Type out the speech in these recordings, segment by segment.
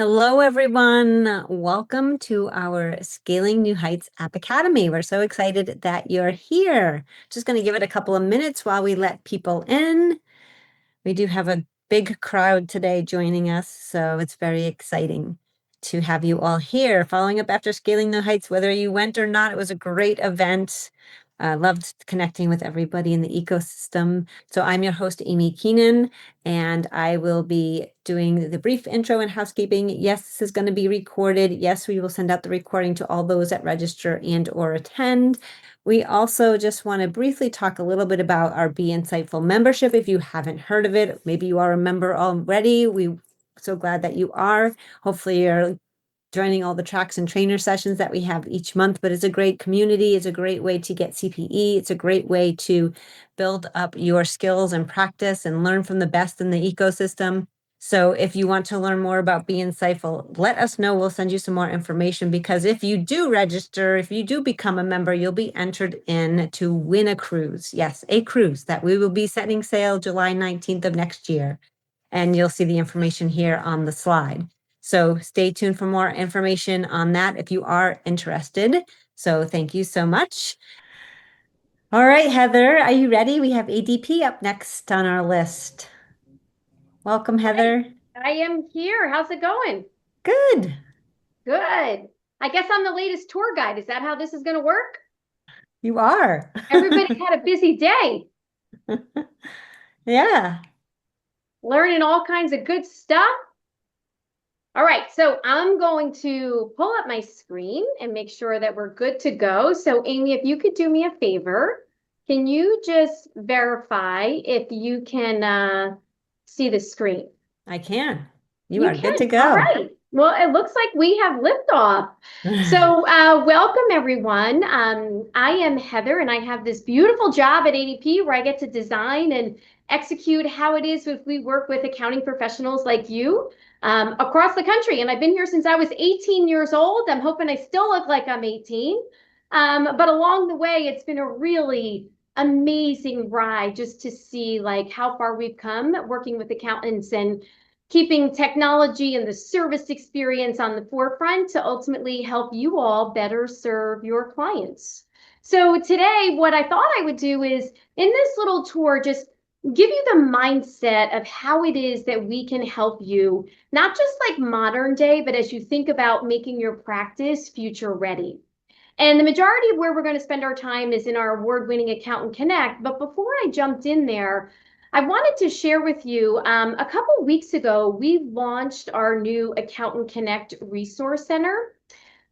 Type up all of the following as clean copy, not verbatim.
Hello, everyone. Welcome to our Scaling New Heights App Academy. We're so excited that you're here. Just going to give it a couple of minutes while we let people in. We do have a big crowd today joining us, so it's very exciting to have you all here. Following up after Scaling New Heights, whether you went or not, it was a great event. Loved connecting with everybody in the ecosystem. So I'm your host, Amy Keenan, and I will be doing the brief intro and housekeeping. Yes, this is going to be recorded. Yes, we will send out the recording to all those that register and or attend. We also just want to briefly talk a little bit about our Be Insightful membership. If you haven't heard of it, maybe you are a member already. We're so glad that you are. Hopefully you're joining all the tracks and trainer sessions that we have each month, but it's a great community. It's a great way to get CPE. It's a great way to build up your skills and practice and learn from the best in the ecosystem. So if you want to learn more about Be Insightful, let us know. We'll send you some more information, because if you do register, if you do become a member, you'll be entered in to win a cruise. Yes, a cruise that we will be setting sail July 19th of next year. And you'll see the information here on the slide. So stay tuned for more information on that if you are interested. So thank you so much. All right, Heather, are you ready? We have ADP up next on our list. Welcome, Heather. I am here. How's it going? Good. Good. I guess I'm the latest tour guide. Is that how this is going to work? You are. Everybody's had a busy day, Yeah. learning all kinds of good stuff. All right, so I'm going to pull up my screen and make sure that we're good to go. So Amy, if you could do me a favor, can you just verify if you can see the screen? I can. You You are good to can. All go. right. Well, it looks like we have liftoff. So, welcome everyone. I am Heather, and I have this beautiful job at ADP where I get to design and execute how it is if we work with accounting professionals like you across the country. And I've been here since I was 18 years old. I'm hoping I still look like I'm 18. But along the way, it's been a really amazing ride just to see like how far we've come working with accountants and keeping technology and the service experience on the forefront to ultimately help you all better serve your clients. So today, what I thought I would do is in this little tour, just give you the mindset of how it is that we can help you, not just like modern day, but as you think about making your practice future ready. And the majority of where we're going to spend our time is in our award-winning Accountant Connect. But before I jumped in there, I wanted to share with you, a couple weeks ago, we launched our new Accountant Connect Resource Center.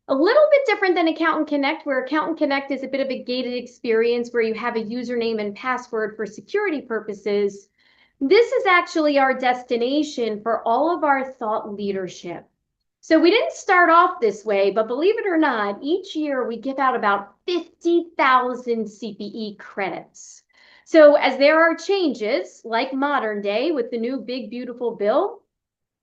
A little bit different than Accountant Connect, where Accountant Connect is a bit of a gated experience where you have a username and password for security purposes. This is actually our destination for all of our thought leadership. So we didn't start off this way, but believe it or not, each year we give out about 50,000 CPE credits. So as there are changes, like modern day with the new big, beautiful bill,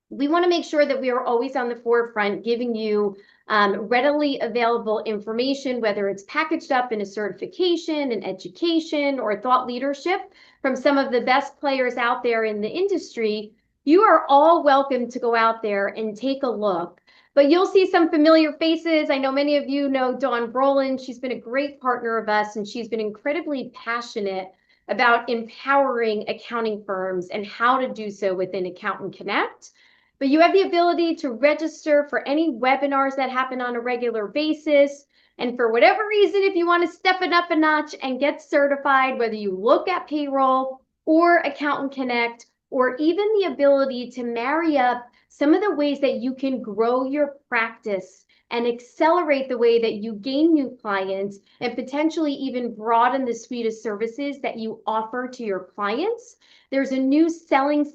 we want to make sure that we are always on the forefront, giving you readily available information, whether it's packaged up in a certification, an education, or thought leadership from some of the best players out there in the industry. You are all welcome to go out there and take a look. But you'll see some familiar faces. I know many of you know Dawn Brolin. She's been a great partner of us, and she's been incredibly passionate about empowering accounting firms and how to do so within Accountant Connect. But you have the ability to register for any webinars that happen on a regular basis. And for whatever reason, if you want to step it up a notch and get certified, whether you look at payroll or Accountant Connect, or even the ability to marry up some of the ways that you can grow your practice and accelerate the way that you gain new clients and potentially even broaden the suite of services that you offer to your clients. There's a new selling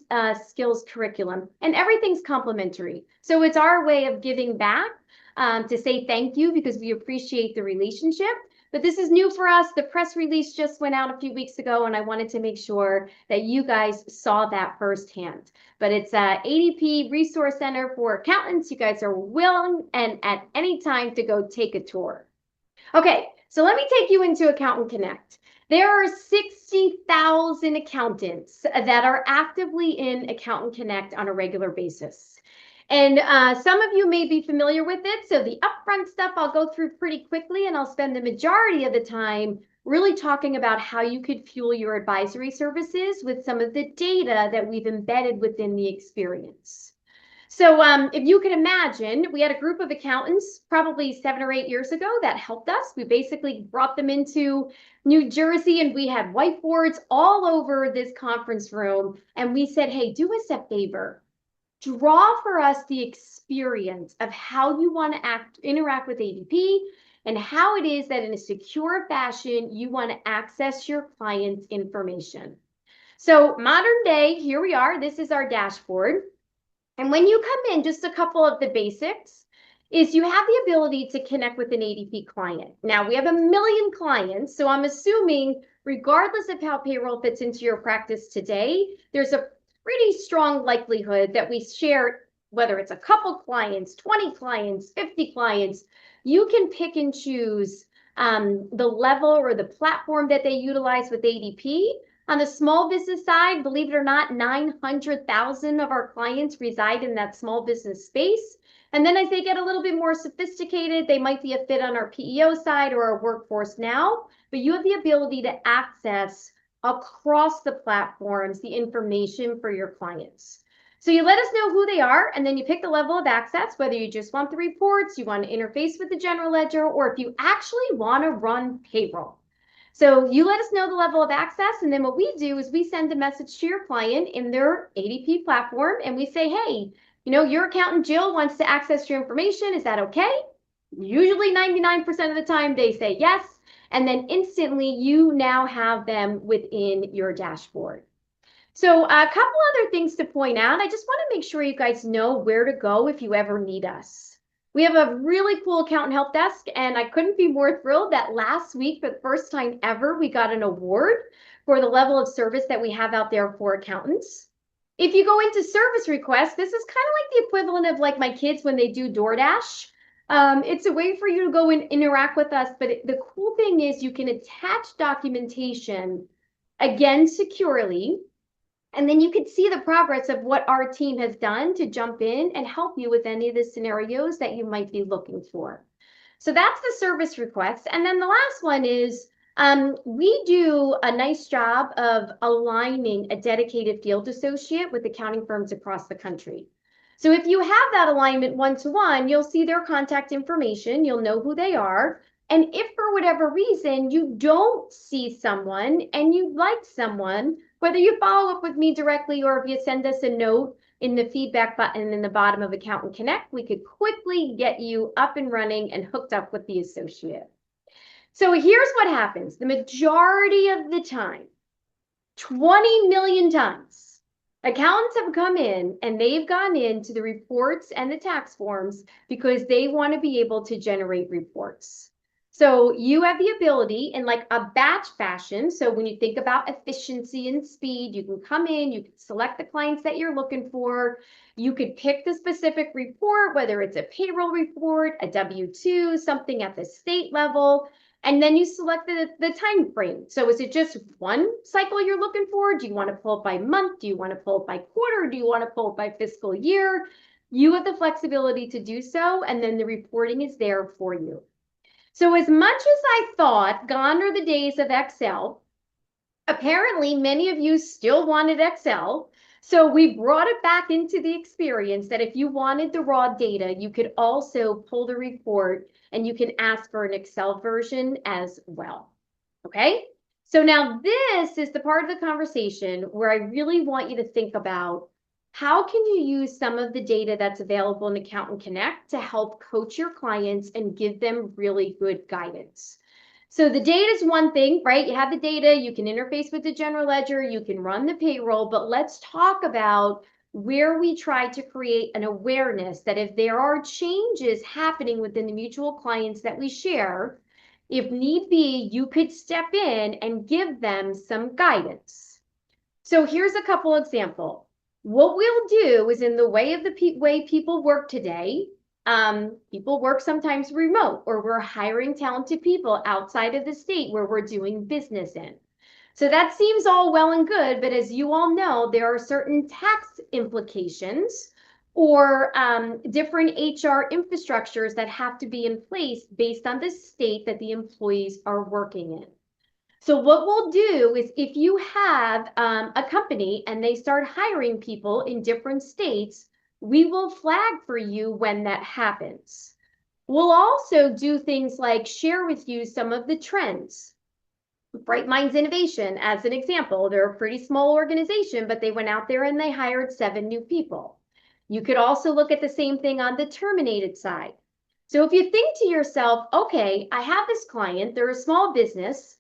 skills curriculum, and everything's complimentary. So it's our way of giving back to say thank you because we appreciate the relationship. But this is new for us. The press release just went out a few weeks ago, and I wanted to make sure that you guys saw that firsthand. But it's a ADP Resource Center for Accountants. You guys are willing and at any time to go take a tour. Okay, so let me take you into Accountant Connect. There are 60,000 accountants that are actively in Accountant Connect on a regular basis. And some of you may be familiar with it. So the upfront stuff I'll go through pretty quickly, and I'll spend the majority of the time really talking about how you could fuel your advisory services with some of the data that we've embedded within the experience. So if you can imagine, we had a group of accountants probably 7 or 8 years ago that helped us. We basically brought them into New Jersey and we had whiteboards all over this conference room. And we said, hey, do us a favor. Draw for us the experience of how you want to interact with ADP and how it is that in a secure fashion, you want to access your client's information. So modern day, here we are. This is our dashboard. And when you come in, just a couple of the basics is you have the ability to connect with an ADP client. Now, we have 1 million clients, so I'm assuming regardless of how payroll fits into your practice today, there's a pretty strong likelihood that we share, whether it's a couple clients, 20 clients, 50 clients, you can pick and choose the level or the platform that they utilize with ADP. On the small business side, believe it or not, 900,000 of our clients reside in that small business space. And then as they get a little bit more sophisticated, they might be a fit on our PEO side or our workforce now, but you have the ability to access across the platforms the information for your clients. So you let us know who they are, and then you pick the level of access, whether you just want the reports, you want to interface with the general ledger, or if you actually want to run payroll. So you let us know the level of access, and then what we do is we send a message to your client in their ADP platform, and we say, hey, your accountant Jill wants to access your information. Is that okay? Usually 99% of the time they say yes, and then instantly you now have them within your dashboard. So a couple other things to point out. I just want to make sure you guys know where to go if you ever need us. We have a really cool accountant help desk, and I couldn't be more thrilled that last week, for the first time ever, we got an award for the level of service that we have out there for accountants. If you go into service requests, this is kind of like the equivalent of like my kids when they do DoorDash. It's a way for you to go and interact with us, but the cool thing is you can attach documentation, again, securely, and then you can see the progress of what our team has done to jump in and help you with any of the scenarios that you might be looking for. So that's the service request. And then the last one is we do a nice job of aligning a dedicated field associate with accounting firms across the country. So if you have that alignment one-to-one, you'll see their contact information, you'll know who they are. And if for whatever reason you don't see someone and you'd like someone, whether you follow up with me directly or if you send us a note in the feedback button in the bottom of Accountant Connect, we could quickly get you up and running and hooked up with the associate. So here's what happens. The majority of the time, 20 million times, accountants have come in and they've gone into the reports and the tax forms because they want to be able to generate reports. So you have the ability in like a batch fashion. So when you think about efficiency and speed, you can come in, you can select the clients that you're looking for. You could pick the specific report, whether it's a payroll report, a W-2, something at the state level. And then you select the time frame. So is it just one cycle you're looking for? Do you want to pull it by month? Do you want to pull it by quarter? Do you want to pull it by fiscal year? You have the flexibility to do so, and then the reporting is there for you. So as much as I thought gone are the days of Excel, apparently many of you still wanted Excel. So we brought it back into the experience that if you wanted the raw data, you could also pull the report and you can ask for an Excel version as well. Okay? So now this is the part of the conversation where I really want you to think about how can you use some of the data that's available in Accountant Connect to help coach your clients and give them really good guidance. So the data is one thing, right? You have the data, you can interface with the general ledger, you can run the payroll, but let's talk about where we try to create an awareness that if there are changes happening within the mutual clients that we share, if need be, you could step in and give them some guidance. So here's a couple examples. What we'll do is in the way of the way people work today, people work sometimes remote, or we're hiring talented people outside of the state where we're doing business in. So that seems all well and good, but as you all know, there are certain tax implications or different HR infrastructures that have to be in place based on the state that the employees are working in. So what we'll do is if you have a company and they start hiring people in different states, we will flag for you when that happens. We'll also do things like share with you some of the trends. Bright Minds Innovation, as an example, they're a pretty small organization, but they went out there and they hired 7 new people. You could also look at the same thing on the terminated side. So if you think to yourself, okay, I have this client, they're a small business,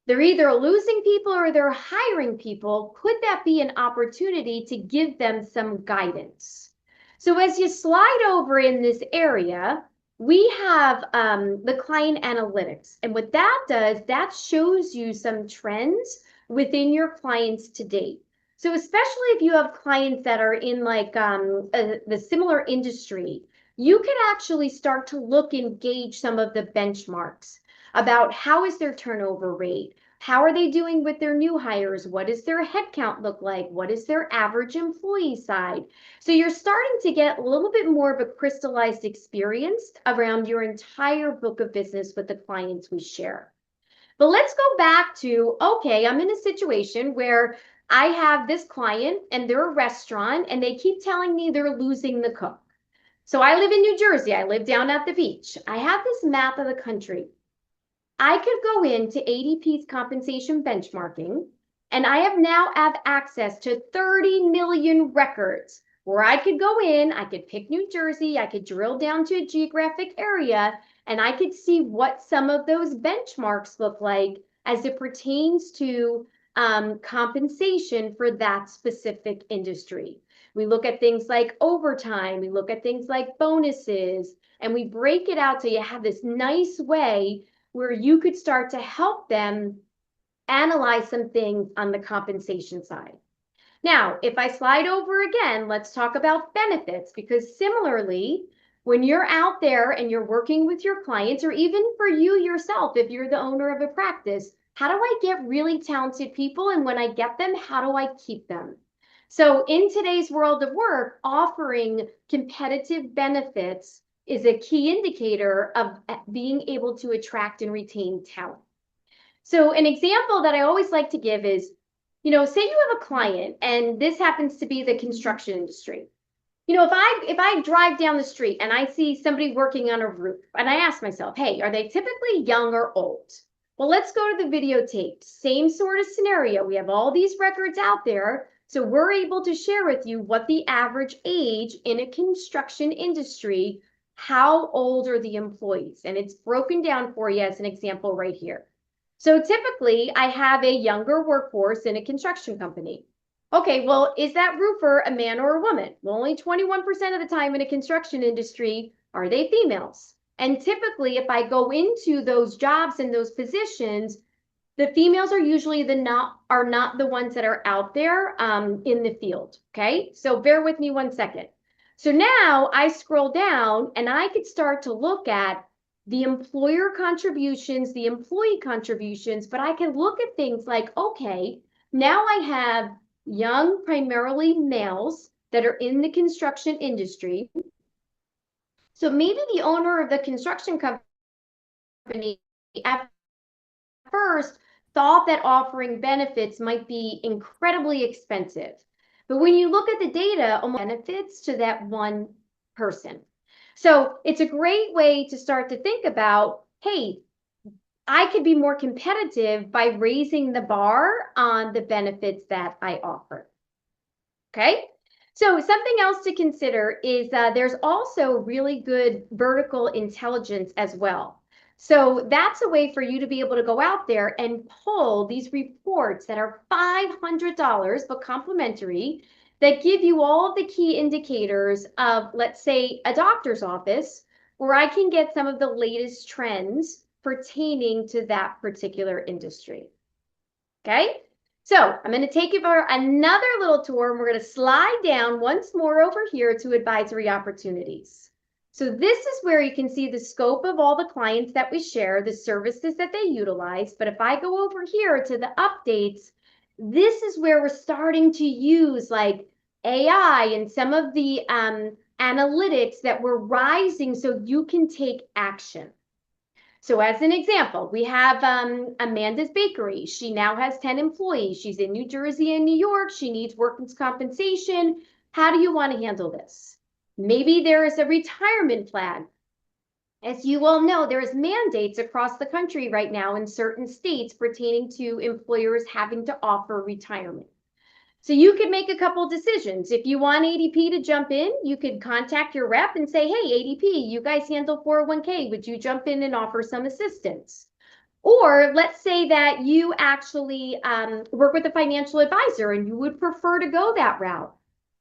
they're either losing people or they're hiring people, could that be an opportunity to give them some guidance? So as you slide over in this area, we have the client analytics. And what that does, that shows you some trends within your clients to date. So especially if you have clients that are in like the similar industry, you can actually start to look and gauge some of the benchmarks about how is their turnover rate? How are they doing with their new hires? What does their headcount look like? What is their average employee side? So you're starting to get a little bit more of a crystallized experience around your entire book of business with the clients we share. But let's go back to, okay, I'm in a situation where I have this client and they're a restaurant and they keep telling me they're losing the cook. So I live in New Jersey. I live down at the beach. I have this map of the country. I could go into ADP's compensation benchmarking, and I have now have access to 30 million records where I could go in, I could pick New Jersey, I could drill down to a geographic area, and I could see what some of those benchmarks look like as it pertains to compensation for that specific industry. We look at things like overtime, we look at things like bonuses, and we break it out so you have this nice way where you could start to help them analyze some things on the compensation side. Now, if I slide over again, let's talk about benefits, because similarly, when you're out there and you're working with your clients, or even for you yourself, if you're the owner of a practice, how do I get really talented people? And when I get them, how do I keep them? So in today's world of work, offering competitive benefits is a key indicator of being able to attract and retain talent. So an example that I always like to give is, say you have a client and this happens to be the construction industry. If I drive down the street and I see somebody working on a roof and I ask myself, hey, are they typically young or old? Well, let's go to the videotape. Same sort of scenario. We have all these records out there. So we're able to share with you what the average age in a construction industry, how old are the employees? And it's broken down for you as an example right here. So typically I have a younger workforce in a construction company. Okay, well, is that roofer a man or a woman? Well, only 21% of the time in a construction industry are they females. And typically, if I go into those jobs and those positions, the females are usually not the ones that are out there in the field. Okay, so bear with me 1 second. So now I scroll down and I could start to look at the employer contributions, the employee contributions, but I can look at things like, okay, now I have young, primarily males that are in the construction industry. So maybe the owner of the construction company at first thought that offering benefits might be incredibly expensive. But when you look at the data, almost benefits to that one person. So it's a great way to start to think about, hey, I could be more competitive by raising the bar on the benefits that I offer. Okay. So something else to consider is there's also really good vertical intelligence as well. So that's a way for you to be able to go out there and pull these reports that are $500 but complimentary, that give you all of the key indicators of, let's say, a doctor's office, where I can get some of the latest trends pertaining to that particular industry. Okay. So I'm going to take you for another little tour, and we're going to slide down once more over here to advisory opportunities. So this is where you can see the scope of all the clients that we share, the services that they utilize. But if I go over here to the updates, this is where we're starting to use like AI and some of the analytics that were rising so you can take action. So, as an example, we have Amanda's Bakery. She now has 10 employees. She's in New Jersey and New York. She needs workers' compensation. How do you want to handle this? Maybe there is a retirement plan. As you all know, there's mandates across the country right now in certain states pertaining to employers having to offer retirement. So you could make a couple decisions. If you want ADP to jump in, you could contact your rep and say, hey, ADP, you guys handle 401k. Would you jump in and offer some assistance? Or let's say that you actually work with a financial advisor and you would prefer to go that route.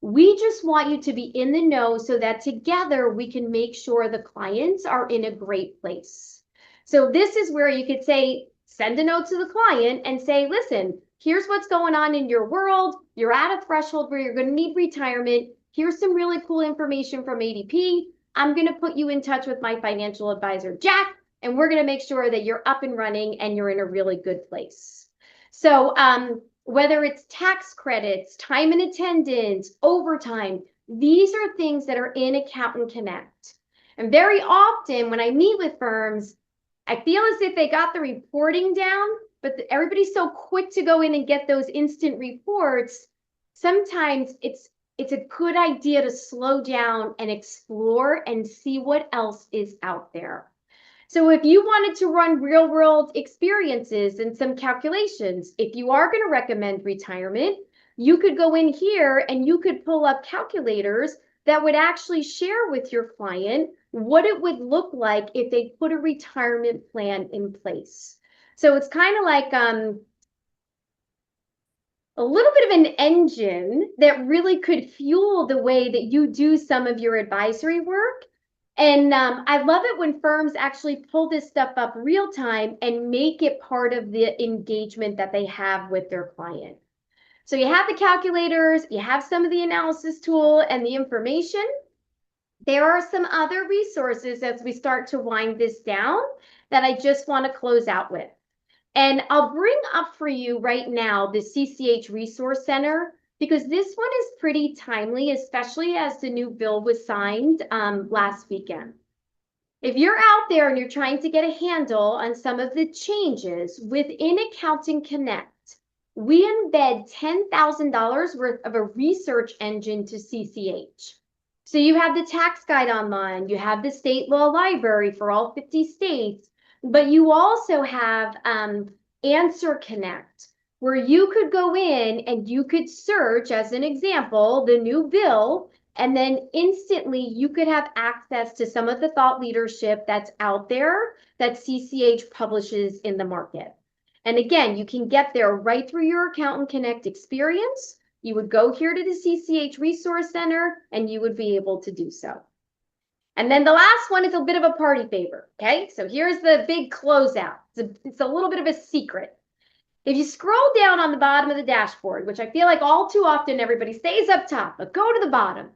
We just want you to be in the know so that together we can make sure the clients are in a great place. So this is where you could say, send a note to the client and say, listen, here's what's going on in your world. You're at a threshold where you're going to need retirement. Here's some really cool information from ADP. I'm going to put you in touch with my financial advisor, Jack, and we're going to make sure that you're up and running and you're in a really good place. So whether it's tax credits, time and attendance, overtime, these are things that are in Accountant Connect. And very often when I meet with firms, I feel as if they got the reporting down, but everybody's so quick to go in and get those instant reports. Sometimes it's a good idea to slow down and explore and see what else is out there. So if you wanted to run real world experiences and some calculations, if you are going to recommend retirement, you could go in here and you could pull up calculators that would actually share with your client what it would look like if they put a retirement plan in place. So it's kind of like a little bit of an engine that really could fuel the way that you do some of your advisory work. And I love it when firms actually pull this stuff up real time and make it part of the engagement that they have with their client. So you have the calculators, you have some of the analysis tool and the information. There are some other resources as we start to wind this down that I just want to close out with. And I'll bring up for you right now the CCH Resource Center, because this one is pretty timely, especially as the new bill was signed last weekend. If you're out there and you're trying to get a handle on some of the changes within Accounting Connect, we embed $10,000 worth of a research engine to CCH. So you have the tax guide online, you have the state law library for all 50 states, but you also have Answer Connect, where you could go in and you could search, as an example, the new bill, and then instantly you could have access to some of the thought leadership that's out there that CCH publishes in the market. And again, you can get there right through your Accountant Connect experience. You would go here to the CCH Resource Center and you would be able to do so. And then the last one is a bit of a party favor, okay? So here's the big closeout. It's a little bit of a secret. If you scroll down on the bottom of the dashboard, which I feel like all too often everybody stays up top, but go to the bottom.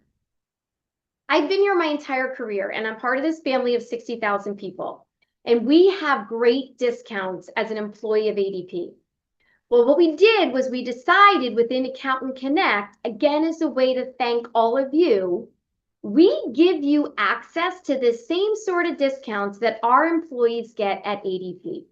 I've been here my entire career, and I'm part of this family of 60,000 people. And we have great discounts as an employee of ADP. Well, what we did was we decided within Accountant Connect, again, as a way to thank all of you, we give you access to the same sort of discounts that our employees get at ADP.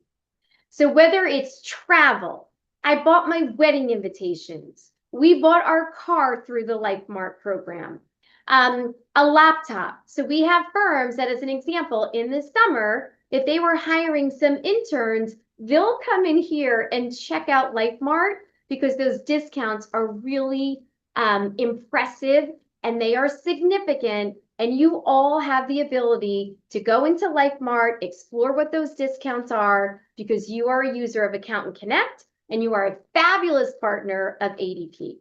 So whether it's travel, I bought my wedding invitations, we bought our car through the LifeMart program, a laptop. So we have firms that, as an example, in the summer, if they were hiring some interns, they'll come in here and check out LifeMart because those discounts are really impressive and they are significant, and you all have the ability to go into LifeMart, explore what those discounts are, because you are a user of Accountant Connect and you are a fabulous partner of ADP.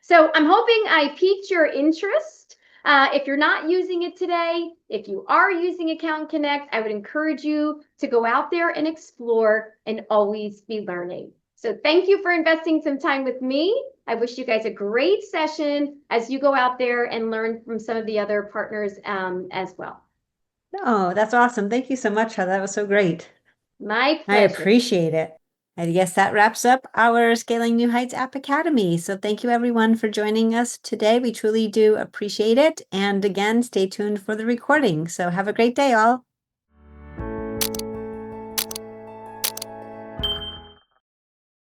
So I'm hoping I piqued your interest. If you're not using it today, if you are using Accountant Connect, I would encourage you to go out there and explore and always be learning. So thank you for investing some time with me. I wish you guys a great session as you go out there and learn from some of the other partners as well. Oh, that's awesome. Thank you so much, Heather. That was so great. My I pleasure. appreciate it. I guess that wraps up our Scaling New Heights App Academy. So thank you everyone for joining us today. We truly do appreciate it. And again, stay tuned for the recording. So have a great day, all.